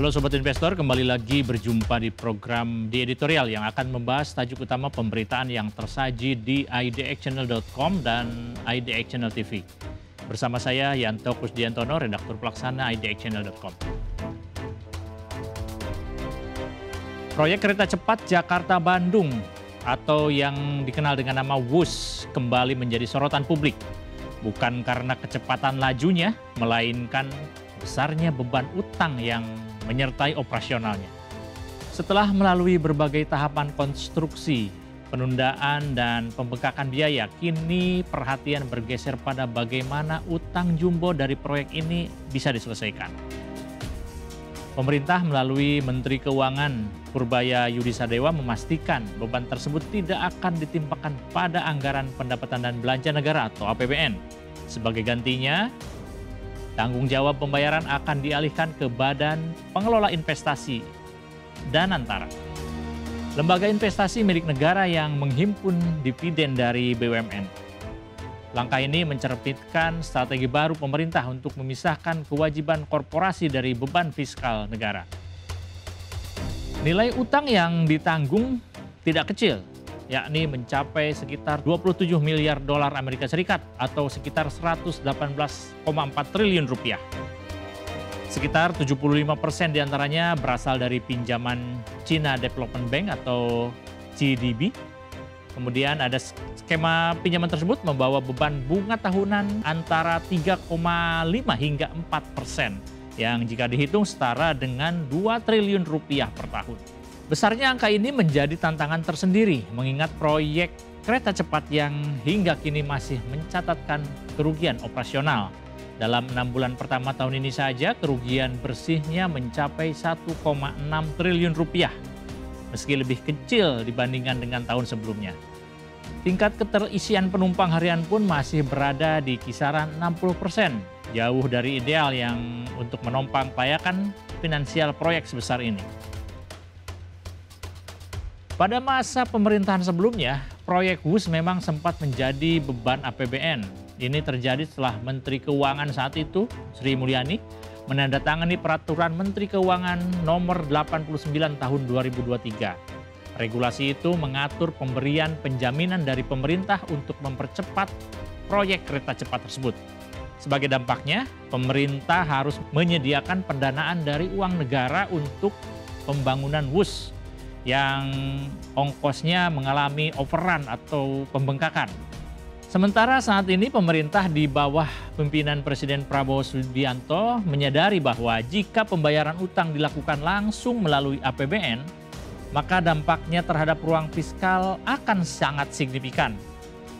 Halo Sobat Investor, kembali lagi berjumpa di program The Editorial yang akan membahas tajuk utama pemberitaan yang tersaji di idxchannel.com dan idxchannel TV. Bersama saya Yanto Kusdiantono, redaktur pelaksana idxchannel.com. Proyek kereta cepat Jakarta-Bandung atau yang dikenal dengan nama WUS kembali menjadi sorotan publik. Bukan karena kecepatan lajunya, melainkan besarnya beban utang yang menyertai operasionalnya. Setelah melalui berbagai tahapan konstruksi, penundaan, dan pembengkakan biaya, kini perhatian bergeser pada bagaimana utang jumbo dari proyek ini bisa diselesaikan. Pemerintah melalui Menteri Keuangan Purbaya Yudisadewa memastikan beban tersebut tidak akan ditimpakan pada anggaran pendapatan dan belanja negara atau APBN. Sebagai gantinya, tanggung jawab pembayaran akan dialihkan ke Badan Pengelola Investasi Danantara, lembaga investasi milik negara yang menghimpun dividen dari BUMN. Langkah ini mencerminkan strategi baru pemerintah untuk memisahkan kewajiban korporasi dari beban fiskal negara. Nilai utang yang ditanggung tidak kecil, yakni mencapai sekitar 27 miliar dolar Amerika Serikat atau sekitar 118,4 triliun rupiah. Sekitar 75% diantaranya berasal dari pinjaman China Development Bank atau CDB. Kemudian ada skema pinjaman tersebut membawa beban bunga tahunan antara 3,5 hingga 4%, yang jika dihitung setara dengan 2 triliun rupiah per tahun. Besarnya angka ini menjadi tantangan tersendiri mengingat proyek kereta cepat yang hingga kini masih mencatatkan kerugian operasional. Dalam 6 bulan pertama tahun ini saja kerugian bersihnya mencapai 1,6 triliun rupiah, meski lebih kecil dibandingkan dengan tahun sebelumnya. Tingkat keterisian penumpang harian pun masih berada di kisaran 60%, jauh dari ideal yang untuk menopang payakan finansial proyek sebesar ini. Pada masa pemerintahan sebelumnya, proyek WUS memang sempat menjadi beban APBN. Ini terjadi setelah Menteri Keuangan saat itu, Sri Mulyani, menandatangani Peraturan Menteri Keuangan Nomor 89 Tahun 2023. Regulasi itu mengatur pemberian penjaminan dari pemerintah untuk mempercepat proyek kereta cepat tersebut. Sebagai dampaknya, pemerintah harus menyediakan pendanaan dari uang negara untuk pembangunan WUS yang ongkosnya mengalami overrun atau pembengkakan. Sementara saat ini pemerintah di bawah pimpinan Presiden Prabowo Subianto menyadari bahwa jika pembayaran utang dilakukan langsung melalui APBN, maka dampaknya terhadap ruang fiskal akan sangat signifikan.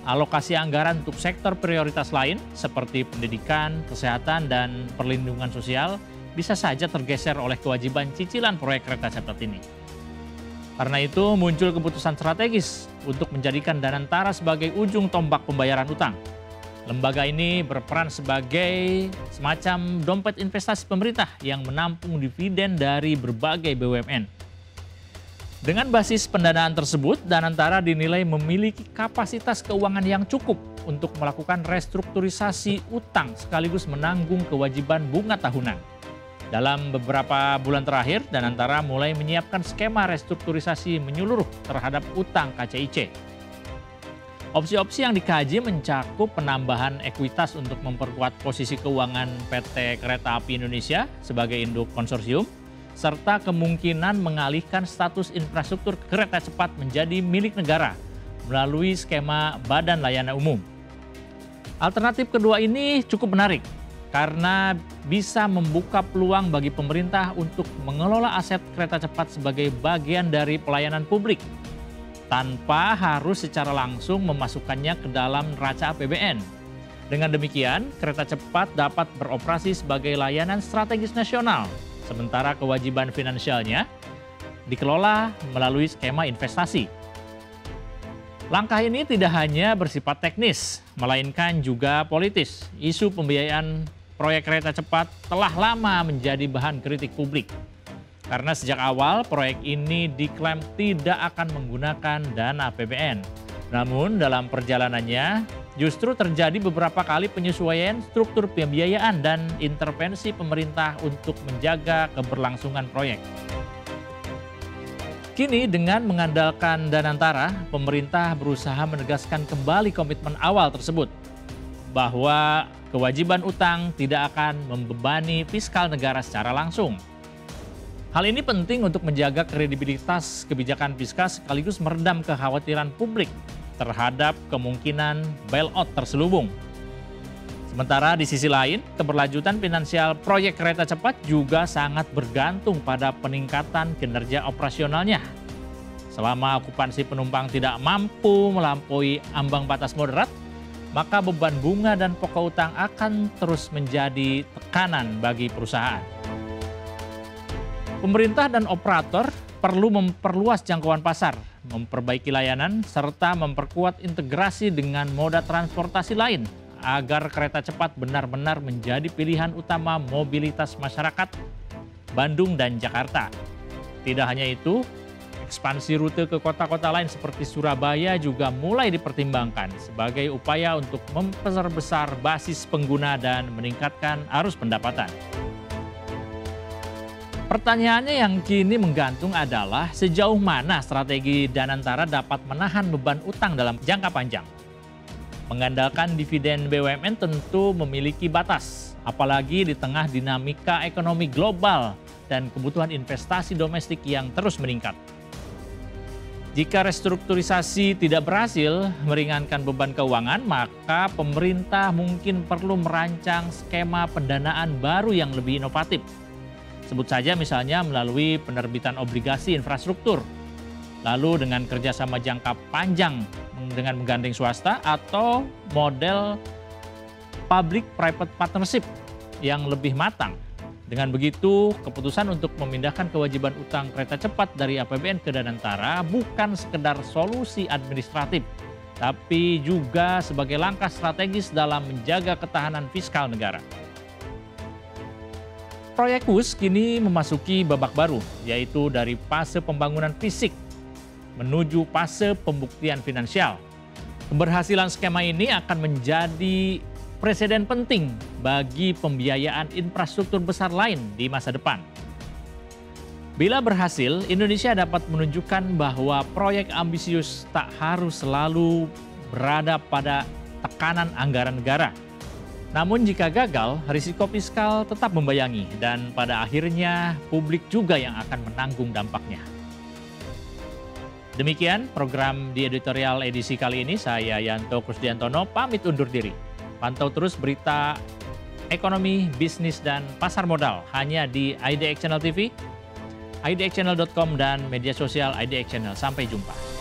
Alokasi anggaran untuk sektor prioritas lain seperti pendidikan, kesehatan, dan perlindungan sosial bisa saja tergeser oleh kewajiban cicilan proyek kereta cepat ini. Karena itu muncul keputusan strategis untuk menjadikan Danantara sebagai ujung tombak pembayaran utang. Lembaga ini berperan sebagai semacam dompet investasi pemerintah yang menampung dividen dari berbagai BUMN. Dengan basis pendanaan tersebut, Danantara dinilai memiliki kapasitas keuangan yang cukup untuk melakukan restrukturisasi utang sekaligus menanggung kewajiban bunga tahunan. Dalam beberapa bulan terakhir, Danantara mulai menyiapkan skema restrukturisasi menyeluruh terhadap utang KCIC. Opsi-opsi yang dikaji mencakup penambahan ekuitas untuk memperkuat posisi keuangan PT Kereta Api Indonesia sebagai induk konsorsium, serta kemungkinan mengalihkan status infrastruktur kereta cepat menjadi milik negara melalui skema Badan Layanan Umum. Alternatif kedua ini cukup menarik, karena bisa membuka peluang bagi pemerintah untuk mengelola aset kereta cepat sebagai bagian dari pelayanan publik, tanpa harus secara langsung memasukkannya ke dalam neraca APBN. Dengan demikian, kereta cepat dapat beroperasi sebagai layanan strategis nasional, sementara kewajiban finansialnya dikelola melalui skema investasi. Langkah ini tidak hanya bersifat teknis, melainkan juga politis. Isu pembiayaan proyek kereta cepat telah lama menjadi bahan kritik publik. Karena sejak awal proyek ini diklaim tidak akan menggunakan dana APBN. Namun dalam perjalanannya justru terjadi beberapa kali penyesuaian struktur pembiayaan dan intervensi pemerintah untuk menjaga keberlangsungan proyek. Kini dengan mengandalkan Danantara, pemerintah berusaha menegaskan kembali komitmen awal tersebut, bahwa kewajiban utang tidak akan membebani fiskal negara secara langsung. Hal ini penting untuk menjaga kredibilitas kebijakan fiskal sekaligus meredam kekhawatiran publik terhadap kemungkinan bailout terselubung. Sementara di sisi lain, keberlanjutan finansial proyek kereta cepat juga sangat bergantung pada peningkatan kinerja operasionalnya. Selama okupansi penumpang tidak mampu melampaui ambang batas moderat, maka beban bunga dan pokok utang akan terus menjadi tekanan bagi perusahaan. Pemerintah dan operator perlu memperluas jangkauan pasar, memperbaiki layanan, serta memperkuat integrasi dengan moda transportasi lain agar kereta cepat benar-benar menjadi pilihan utama mobilitas masyarakat Bandung dan Jakarta. Tidak hanya itu, ekspansi rute ke kota-kota lain seperti Surabaya juga mulai dipertimbangkan sebagai upaya untuk memperbesar basis pengguna dan meningkatkan arus pendapatan. Pertanyaannya yang kini menggantung adalah sejauh mana strategi Danantara dapat menahan beban utang dalam jangka panjang. Mengandalkan dividen BUMN tentu memiliki batas, apalagi di tengah dinamika ekonomi global dan kebutuhan investasi domestik yang terus meningkat. Jika restrukturisasi tidak berhasil meringankan beban keuangan, maka pemerintah mungkin perlu merancang skema pendanaan baru yang lebih inovatif. Sebut saja misalnya melalui penerbitan obligasi infrastruktur, lalu dengan kerjasama jangka panjang dengan menggandeng swasta atau model public-private partnership yang lebih matang. Dengan begitu, keputusan untuk memindahkan kewajiban utang kereta cepat dari APBN ke Danantara bukan sekedar solusi administratif, tapi juga sebagai langkah strategis dalam menjaga ketahanan fiskal negara. Proyek WUS kini memasuki babak baru, yaitu dari fase pembangunan fisik menuju fase pembuktian finansial. Keberhasilan skema ini akan menjadi presiden penting bagi pembiayaan infrastruktur besar lain di masa depan. Bila berhasil, Indonesia dapat menunjukkan bahwa proyek ambisius tak harus selalu berada pada tekanan anggaran negara. Namun jika gagal, risiko fiskal tetap membayangi dan pada akhirnya publik juga yang akan menanggung dampaknya. Demikian program di editorial edisi kali ini. Saya Yanto Kusdiantono pamit undur diri. Pantau terus berita ekonomi, bisnis, dan pasar modal hanya di IDX Channel TV, idxchannel.com, dan media sosial IDX Channel. Sampai jumpa.